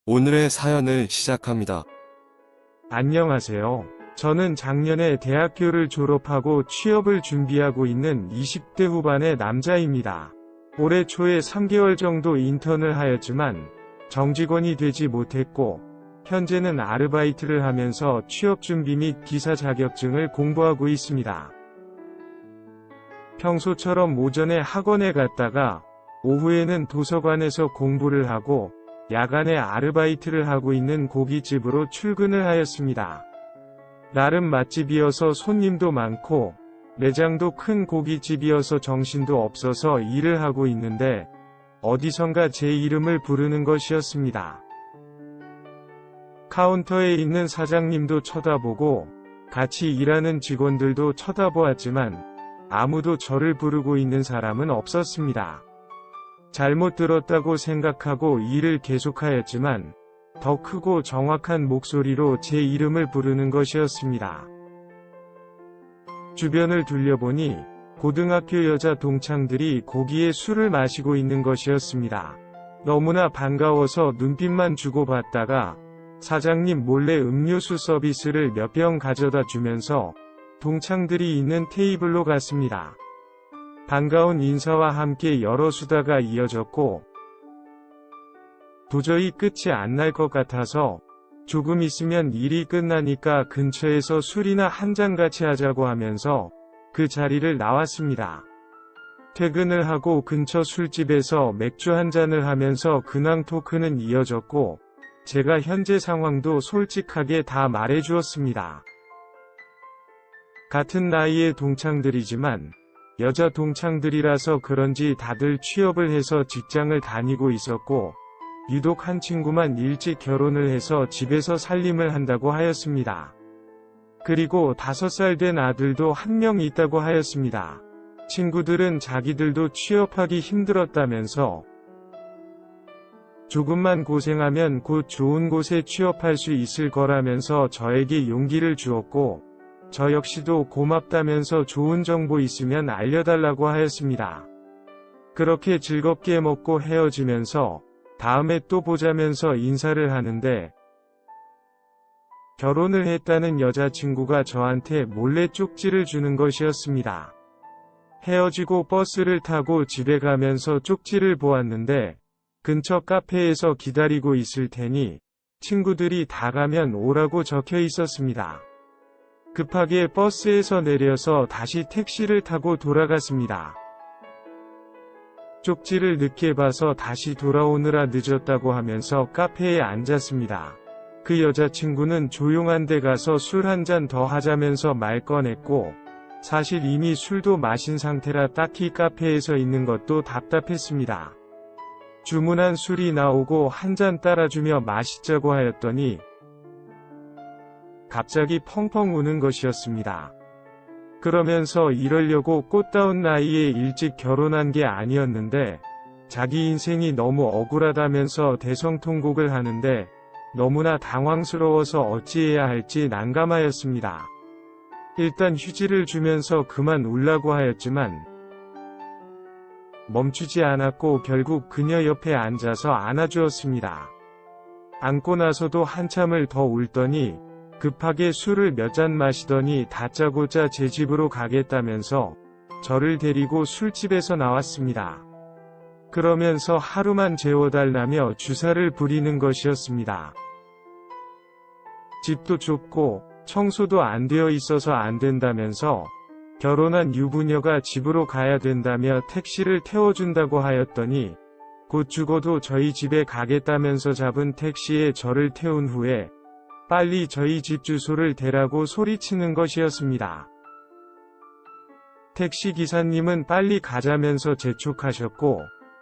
오늘의 사연을 시작합니다. 안녕하세요. 저는 작년에 대학교를 졸업하고 취업을 준비하고 있는 20대 후반의 남자입니다. 올해 초에 3개월 정도 인턴을 하였지만 정직원이 되지 못했고, 현재는 아르바이트를 하면서 취업 준비 및 기사 자격증을 공부하고 있습니다. 평소처럼 오전에 학원에 갔다가 오후에는 도서관에서 공부를 하고 야간에 아르바이트를 하고 있는 고깃집으로 출근을 하였습니다. 나름 맛집이어서 손님도 많고 매장도 큰 고깃집이어서 정신도 없어서 일을 하고 있는데 어디선가 제 이름을 부르는 것이었습니다. 카운터에 있는 사장님도 쳐다보고 같이 일하는 직원들도 쳐다보았지만 아무도 저를 부르고 있는 사람은 없었습니다. 잘못 들었다고 생각하고 일을 계속하였지만 더 크고 정확한 목소리로 제 이름을 부르는 것이었습니다. 주변을 둘러보니 고등학교 여자 동창들이 고기에 술을 마시고 있는 것이었습니다. 너무나 반가워서 눈빛만 주고받다가 사장님 몰래 음료수 서비스를 몇 병 가져다 주면서 동창들이 있는 테이블로 갔습니다. 반가운 인사와 함께 여러 수다가 이어졌고 도저히 끝이 안 날 것 같아서 조금 있으면 일이 끝나니까 근처에서 술이나 한잔 같이 하자고 하면서 그 자리를 나왔습니다. 퇴근을 하고 근처 술집에서 맥주 한 잔을 하면서 근황 토크는 이어졌고 제가 현재 상황도 솔직하게 다 말해주었습니다. 같은 나이의 동창들이지만 여자 동창들이라서 그런지 다들 취업을 해서 직장을 다니고 있었고 유독 한 친구만 일찍 결혼을 해서 집에서 살림을 한다고 하였습니다. 그리고 5살 된 아들도 한 명 있다고 하였습니다. 친구들은 자기들도 취업하기 힘들었다면서 조금만 고생하면 곧 좋은 곳에 취업할 수 있을 거라면서 저에게 용기를 주었고 저 역시도 고맙다면서 좋은 정보 있으면 알려달라고 하였습니다. 그렇게 즐겁게 먹고 헤어지면서 다음에 또 보자면서 인사를 하는데 결혼을 했다는 여자친구가 저한테 몰래 쪽지를 주는 것이었습니다. 헤어지고 버스를 타고 집에 가면서 쪽지를 보았는데 근처 카페에서 기다리고 있을 테니 친구들이 다 가면 오라고 적혀 있었습니다. 급하게 버스에서 내려서 다시 택시를 타고 돌아갔습니다. 쪽지를 늦게 봐서 다시 돌아오느라 늦었다고 하면서 카페에 앉았습니다. 그 여자친구는 조용한 데 가서 술 한 잔 더 하자면서 말 꺼냈고 사실 이미 술도 마신 상태라 딱히 카페에서 있는 것도 답답했습니다. 주문한 술이 나오고 한 잔 따라주며 마시자고 하였더니 갑자기 펑펑 우는 것이었습니다. 그러면서 이러려고 꽃다운 나이에 일찍 결혼한 게 아니었는데 자기 인생이 너무 억울하다면서 대성통곡을 하는데 너무나 당황스러워서 어찌해야 할지 난감하였습니다. 일단 휴지를 주면서 그만 울라고 하였지만 멈추지 않았고 결국 그녀 옆에 앉아서 안아주었습니다. 안고 나서도 한참을 더 울더니 급하게 술을 몇 잔 마시더니 다짜고짜 제 집으로 가겠다면서 저를 데리고 술집에서 나왔습니다. 그러면서 하루만 재워달라며 주사를 부리는 것이었습니다. 집도 좁고 청소도 안 되어 있어서 안 된다면서 결혼한 유부녀가 집으로 가야 된다며 택시를 태워준다고 하였더니 곧 죽어도 저희 집에 가겠다면서 잡은 택시에 저를 태운 후에 빨리 저희 집 주소를 대라고 소리치는 것이었습니다. 택시 기사님은 빨리 가자면서 재촉하셨고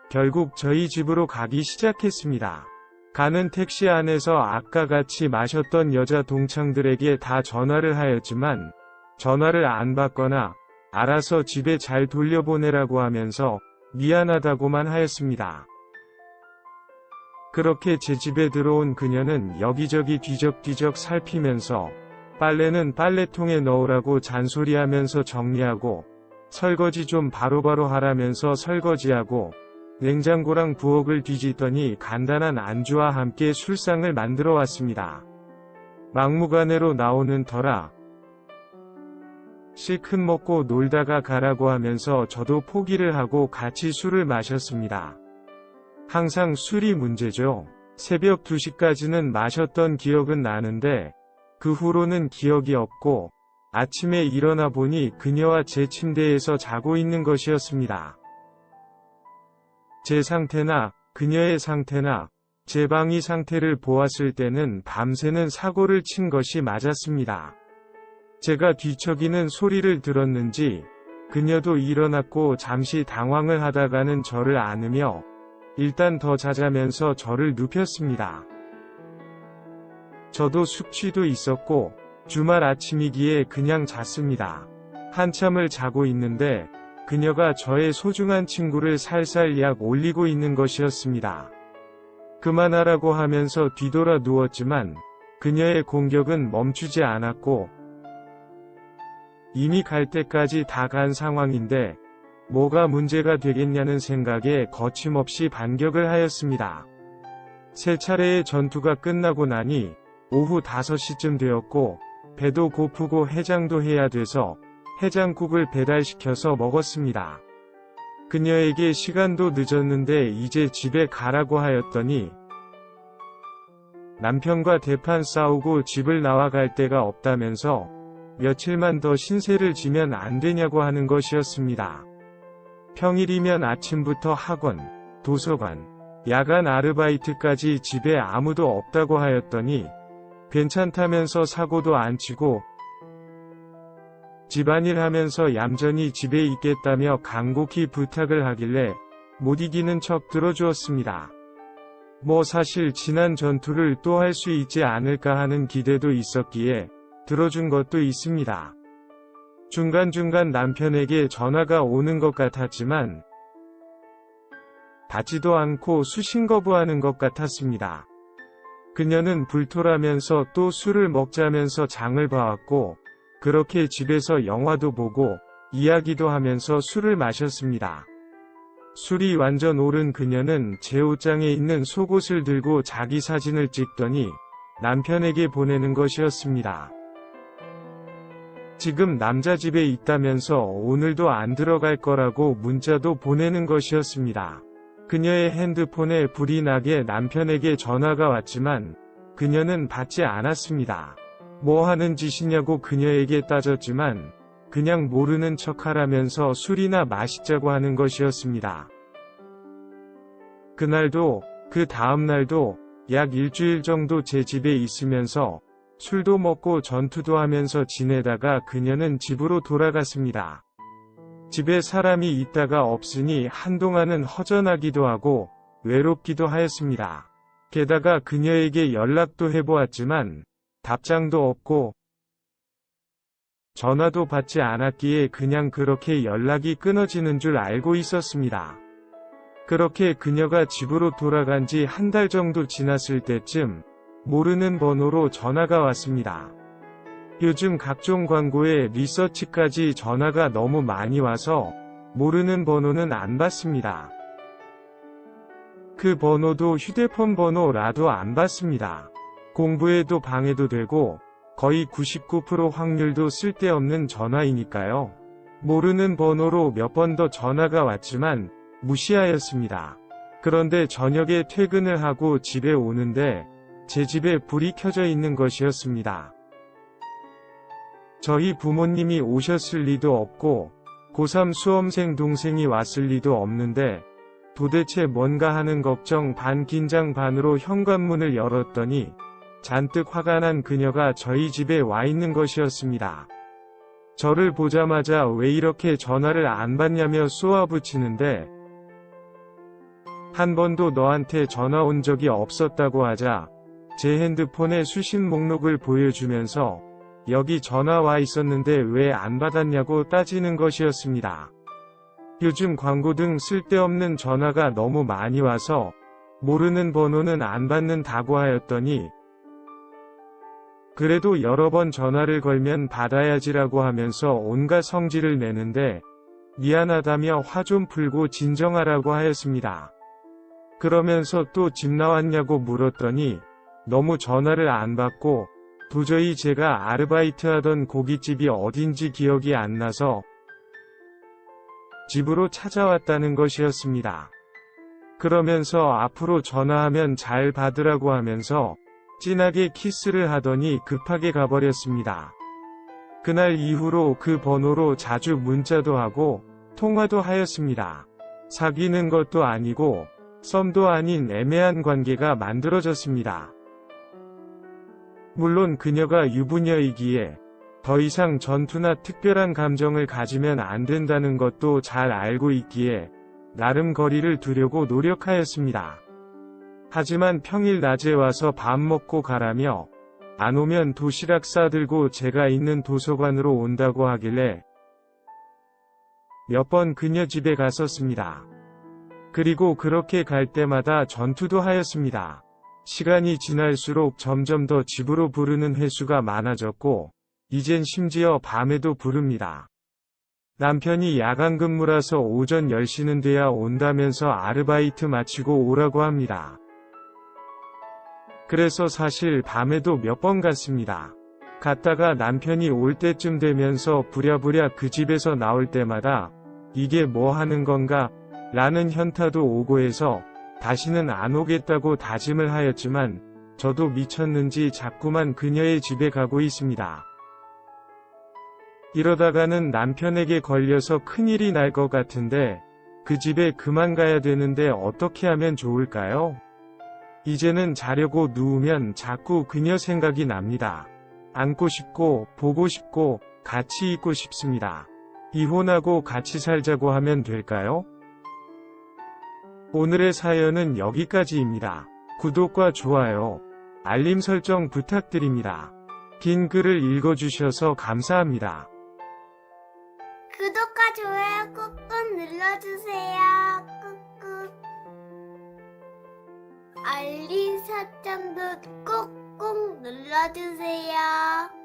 결국 저희 집으로 가기 시작했습니다. 가는 택시 안에서 아까 같이 마셨던 여자 동창들에게 다 전화를 하였지만 전화를 안 받거나 알아서 집에 잘 돌려보내라고 하면서 미안하다고만 하였습니다. 그렇게 제 집에 들어온 그녀는 여기저기 뒤적뒤적 살피면서 빨래는 빨래통에 넣으라고 잔소리하면서 정리하고 설거지 좀 바로바로 하라면서 설거지하고 냉장고랑 부엌을 뒤지더니 간단한 안주와 함께 술상을 만들어 왔습니다. 막무가내로 나오는 터라 실컷 먹고 놀다가 가라고 하면서 저도 포기를 하고 같이 술을 마셨습니다. 항상 술이 문제죠. 새벽 2시까지는 마셨던 기억은 나는데 그 후로는 기억이 없고 아침에 일어나 보니 그녀와 제 침대에서 자고 있는 것이었습니다. 제 상태나 그녀의 상태나 제 방의 상태를 보았을 때는 밤새는 사고를 친 것이 맞았습니다. 제가 뒤척이는 소리를 들었는지 그녀도 일어났고 잠시 당황을 하다가는 저를 안으며 일단 더 자자면서 저를 눕혔습니다. 저도 숙취도 있었고 주말 아침이기에 그냥 잤습니다. 한참을 자고 있는데 그녀가 저의 소중한 친구를 살살 약 올리고 있는 것이었습니다. 그만하라고 하면서 뒤돌아 누웠지만 그녀의 공격은 멈추지 않았고 이미 갈 때까지 다 간 상황인데 뭐가 문제가 되겠냐는 생각에 거침없이 반격을 하였습니다. 세 차례의 전투가 끝나고 나니 오후 5시쯤 되었고 배도 고프고 해장도 해야 돼서 해장국을 배달시켜서 먹었습니다. 그녀에게 시간도 늦었는데 이제 집에 가라고 하였더니 남편과 대판 싸우고 집을 나와갈 데가 없다면서 며칠만 더 신세를 지면 안 되냐고 하는 것이었습니다. 평일이면 아침부터 학원, 도서관, 야간 아르바이트까지 집에 아무도 없다고 하였더니 괜찮다면서 사고도 안 치고 집안일 하면서 얌전히 집에 있겠다며 간곡히 부탁을 하길래 못 이기는 척 들어주었습니다. 뭐 사실 지난 전투를 또 할 수 있지 않을까 하는 기대도 있었기에 들어준 것도 있습니다. 중간중간 남편에게 전화가 오는 것 같았지만 받지도 않고 수신 거부하는 것 같았습니다. 그녀는 불토라면서 또 술을 먹자면서 장을 봐왔고 그렇게 집에서 영화도 보고 이야기도 하면서 술을 마셨습니다. 술이 완전 오른 그녀는 제 옷장에 있는 속옷을 들고 자기 사진을 찍더니 남편에게 보내는 것이었습니다. 지금 남자 집에 있다면서 오늘도 안 들어갈 거라고 문자도 보내는 것이었습니다. 그녀의 핸드폰에 불이 나게 남편에게 전화가 왔지만 그녀는 받지 않았습니다. 뭐 하는 짓이냐고 그녀에게 따졌지만 그냥 모르는 척하라면서 술이나 마시자고 하는 것이었습니다. 그날도 그 다음날도 약 일주일 정도 제 집에 있으면서 술도 먹고 전투도 하면서 지내다가 그녀는 집으로 돌아갔습니다. 집에 사람이 있다가 없으니 한동안은 허전하기도 하고 외롭기도 하였습니다. 게다가 그녀에게 연락도 해보았지만 답장도 없고 전화도 받지 않았기에 그냥 그렇게 연락이 끊어지는 줄 알고 있었습니다. 그렇게 그녀가 집으로 돌아간 지 한 달 정도 지났을 때쯤 모르는 번호로 전화가 왔습니다. 요즘 각종 광고에 리서치까지 전화가 너무 많이 와서 모르는 번호는 안 받습니다. 그 번호도 휴대폰 번호라도 안 받습니다. 공부에도 방해도 되고 거의 99% 확률도 쓸데없는 전화이니까요. 모르는 번호로 몇 번 더 전화가 왔지만 무시하였습니다. 그런데 저녁에 퇴근을 하고 집에 오는데 제 집에 불이 켜져 있는 것이었습니다. 저희 부모님이 오셨을 리도 없고 고3 수험생 동생이 왔을 리도 없는데 도대체 뭔가 하는 걱정 반 긴장 반으로 현관문을 열었더니 잔뜩 화가 난 그녀가 저희 집에 와 있는 것이었습니다. 저를 보자마자 왜 이렇게 전화를 안 받냐며 쏘아붙이는데 한 번도 너한테 전화 온 적이 없었다고 하자 제 핸드폰의 수신 목록을 보여주면서 여기 전화 와 있었는데 왜 안 받았냐고 따지는 것이었습니다. 요즘 광고 등 쓸데없는 전화가 너무 많이 와서 모르는 번호는 안 받는다고 하였더니 그래도 여러 번 전화를 걸면 받아야지라고 하면서 온갖 성질을 내는데 미안하다며 화 좀 풀고 진정하라고 하였습니다. 그러면서 또 집 나왔냐고 물었더니 너무 전화를 안 받고 도저히 제가 아르바이트하던 고깃집이 어딘지 기억이 안 나서 집으로 찾아왔다는 것이었습니다. 그러면서 앞으로 전화하면 잘 받으라고 하면서 진하게 키스를 하더니 급하게 가버렸습니다. 그날 이후로 그 번호로 자주 문자도 하고 통화도 하였습니다. 사귀는 것도 아니고 썸도 아닌 애매한 관계가 만들어졌습니다. 물론 그녀가 유부녀이기에 더 이상 전투나 특별한 감정을 가지면 안 된다는 것도 잘 알고 있기에 나름 거리를 두려고 노력하였습니다. 하지만 평일 낮에 와서 밥 먹고 가라며 안 오면 도시락 싸들고 제가 있는 도서관으로 온다고 하길래 몇 번 그녀 집에 갔었습니다. 그리고 그렇게 갈 때마다 전투도 하였습니다. 시간이 지날수록 점점 더 집으로 부르는 횟수가 많아졌고 이젠 심지어 밤에도 부릅니다. 남편이 야간 근무라서 오전 10시는 돼야 온다면서 아르바이트 마치고 오라고 합니다. 그래서 사실 밤에도 몇 번 갔습니다. 갔다가 남편이 올 때쯤 되면서 부랴부랴 그 집에서 나올 때마다 이게 뭐 하는 건가? 라는 현타도 오고 해서 다시는 안 오겠다고 다짐을 하였지만 저도 미쳤는지 자꾸만 그녀의 집에 가고 있습니다. 이러다가는 남편에게 걸려서 큰일이 날 것 같은데 그 집에 그만 가야 되는데 어떻게 하면 좋을까요? 이제는 자려고 누우면 자꾸 그녀 생각이 납니다. 안고 싶고 보고 싶고 같이 있고 싶습니다. 이혼하고 같이 살자고 하면 될까요? 오늘의 사연은 여기까지입니다. 구독과 좋아요, 알림 설정 부탁드립니다. 긴 글을 읽어주셔서 감사합니다. 구독과 좋아요 꾹꾹 눌러주세요. 꾹꾹. 알림 설정도 꾹꾹 눌러주세요.